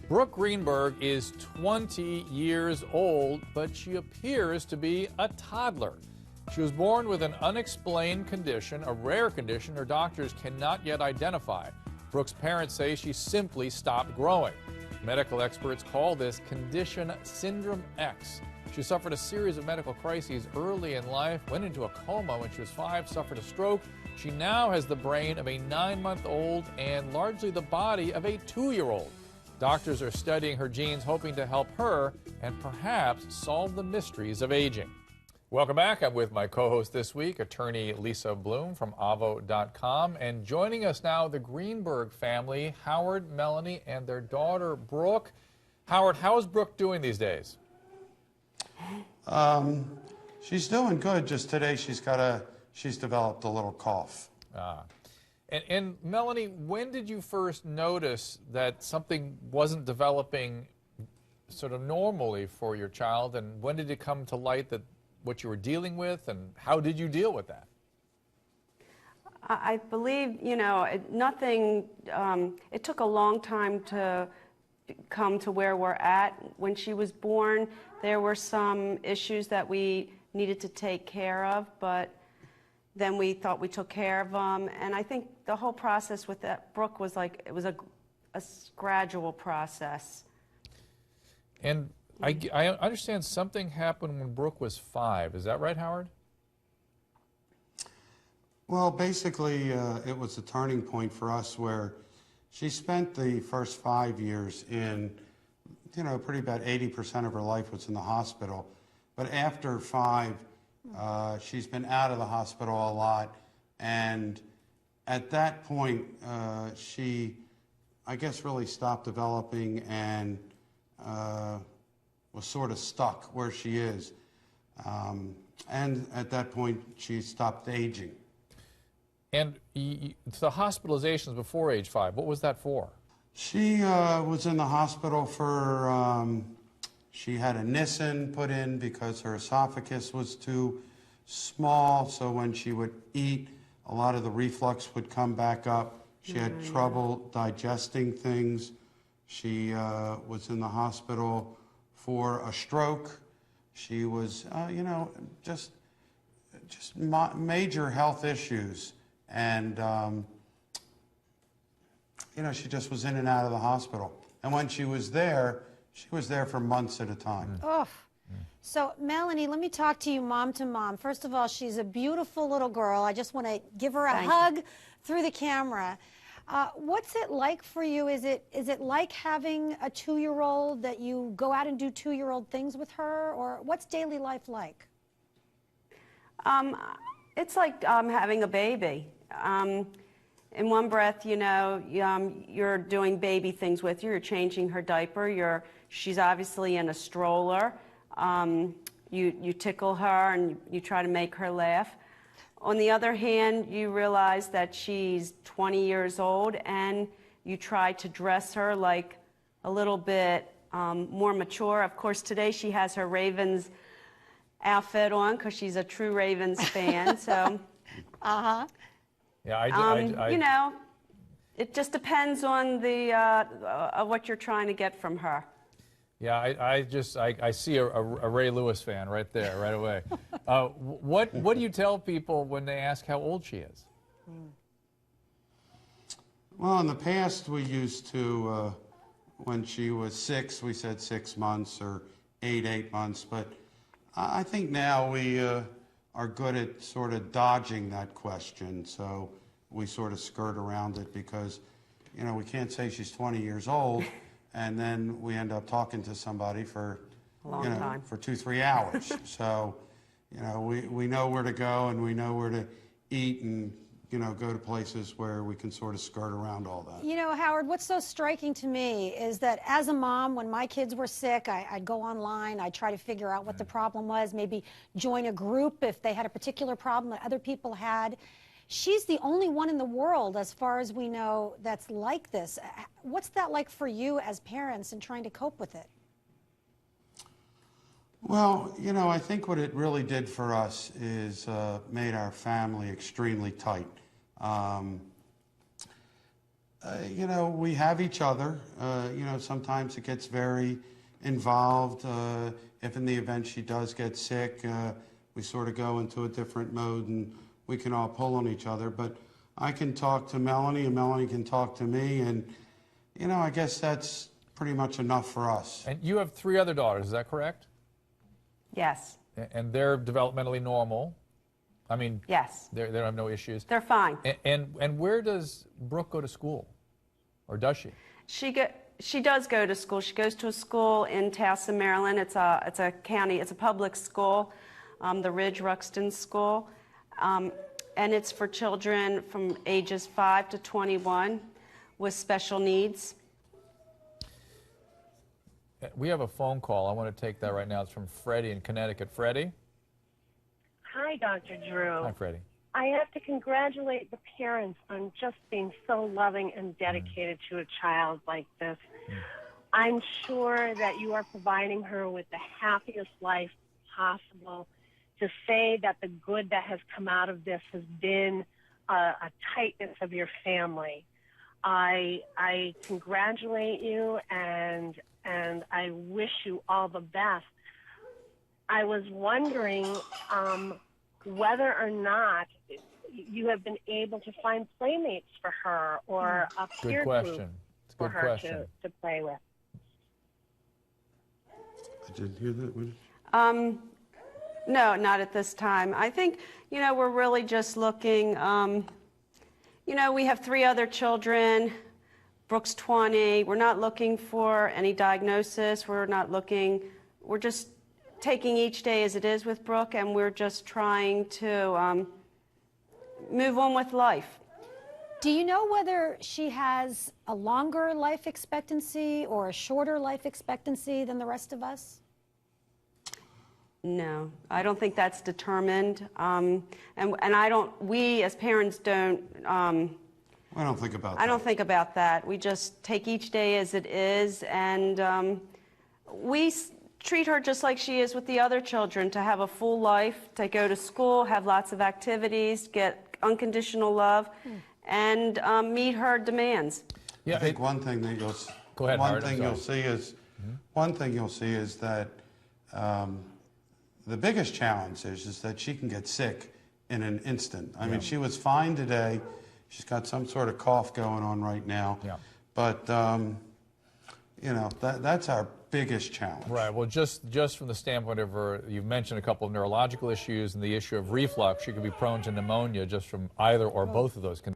Brooke Greenberg is 20 years old, but she appears to be a toddler. She was born with an unexplained condition, a rare condition her doctors cannot yet identify. Brooke's parents say she simply stopped growing. Medical experts call this condition Syndrome X. She suffered a series of medical crises early in life, went into a coma when she was 5, suffered a stroke. She now has the brain of a 9-month-old and largely the body of a 2-year-old. Doctors are studying her genes, hoping to help her and perhaps solve the mysteries of aging. Welcome back. I'm with my co-host this week, attorney Lisa Bloom from Avo.com. And joining us now, the Greenberg family, Howard, Melanie, and their daughter, Brooke. Howard, how is Brooke doing these days? She's doing good. Just today she's developed a little cough. And Melanie, when did you first notice that something wasn't developing sort of normally for your child, and when did it come to light that what you were dealing with, and how did you deal with that? I believe, it took a long time to come to where we're at. When she was born, there were some issues that we needed to take care of, but then we thought we took care of them. And I think the whole process with that Brooke was like, it was a gradual process. And I understand something happened when Brooke was 5. Is that right, Howard? Well, basically, it was a turning point for us where she spent the first 5 years in, pretty about 80% of her life was in the hospital. But after 5, she's been out of the hospital a lot. And at that point, she, I guess, really stopped developing and was sort of stuck where she is. And at that point, she stopped aging. And the hospitalizations before age 5, what was that for? She was in the hospital for, she had a Nissen put in because her esophagus was too small, so when she would eat, a lot of the reflux would come back up. She had trouble digesting things. She was in the hospital for a stroke. She was, just major health issues. And, she just was in and out of the hospital. And when she was there for months at a time. Oh. So, Melanie, let me talk to you mom to mom. First of all, she's a beautiful little girl. I just want to give her a hug through the camera. What's it like for you? Is it like having a 2-year-old that you go out and do 2-year-old things with her? Or what's daily life like? It's like having a baby. In one breath, you're doing baby things with her. You're changing her diaper. She's obviously in a stroller. You tickle her and you try to make her laugh. On the other hand, you realize that she's 20 years old and you try to dress her like a little bit more mature. Of course, today she has her Ravens outfit on because she's a true Ravens fan. So, Yeah, it just depends on what you're trying to get from her. Yeah, I see a Ray Lewis fan right there, right away. What do you tell people when they ask how old she is? Well, in the past, we used to, when she was 6, we said 6 months or 8 months. But I think now we are good at sort of dodging that question. So we sort of skirt around it because, we can't say she's 20 years old. And then we end up talking to somebody for, for 2-3 hours. So, we know where to go and we know where to eat and, go to places where we can sort of skirt around all that. Howard, what's so striking to me is that as a mom, when my kids were sick, I'd go online, I'd try to figure out what the problem was, maybe join a group if they had a particular problem that other people had. She's the only one in the world, as far as we know, that's like this. What's that like for you as parents and trying to cope with it? Well, I think what it really did for us is made our family extremely tight. You know, we have each other. You know, sometimes it gets very involved. If in the event she does get sick, we sort of go into a different mode and we can all pull on each other. But I can talk to Melanie and Melanie can talk to me, and, you know, I guess that's pretty much enough for us. And you have 3 other daughters, is that correct? Yes. And they're developmentally normal? I mean, Yes. they don't have no issues? They're fine. And where does Brooke go to school? Or does she? She does go to school. She goes to a school in Towson, Maryland. It's a public school, the Ridge Ruxton School. And it's for children from ages 5 to 21 with special needs. We have a phone call. I want to take that right now. It's from Freddie in Connecticut. Freddie? Hi, Dr. Drew. Hi, Freddie. I have to congratulate the parents on just being so loving and dedicated to a child like this. I'm sure that you are providing her with the happiest life possible. To say that the good that has come out of this has been a tightness of your family. I congratulate you and I wish you all the best. I was wondering whether or not you have been able to find playmates for her or a peer group for her to play with. I didn't hear that. No, not at this time. I think, you know, we're really just looking, you know, we have 3 other children. Brooke's 20. We're not looking for any diagnosis. We're just taking each day as it is with Brooke, and we're just trying to move on with life. Do you know whether she has a longer life expectancy or a shorter life expectancy than the rest of us? No, I don't think that's determined. And we as parents don't. I don't think about that. I don't think about that. We just take each day as it is, and we treat her just like she is with the other children, to have a full life, to go to school, have lots of activities, get unconditional love, and meet her demands. Yeah, I think one thing that you'll Go ahead, one thing you'll see is that the biggest challenge is that she can get sick in an instant. I mean, she was fine today. She's got some sort of cough going on right now. Yeah. But you know, that's our biggest challenge. Right. Well, just from the standpoint of her, you've mentioned a couple of neurological issues and the issue of reflux. She could be prone to pneumonia just from either or both of those conditions.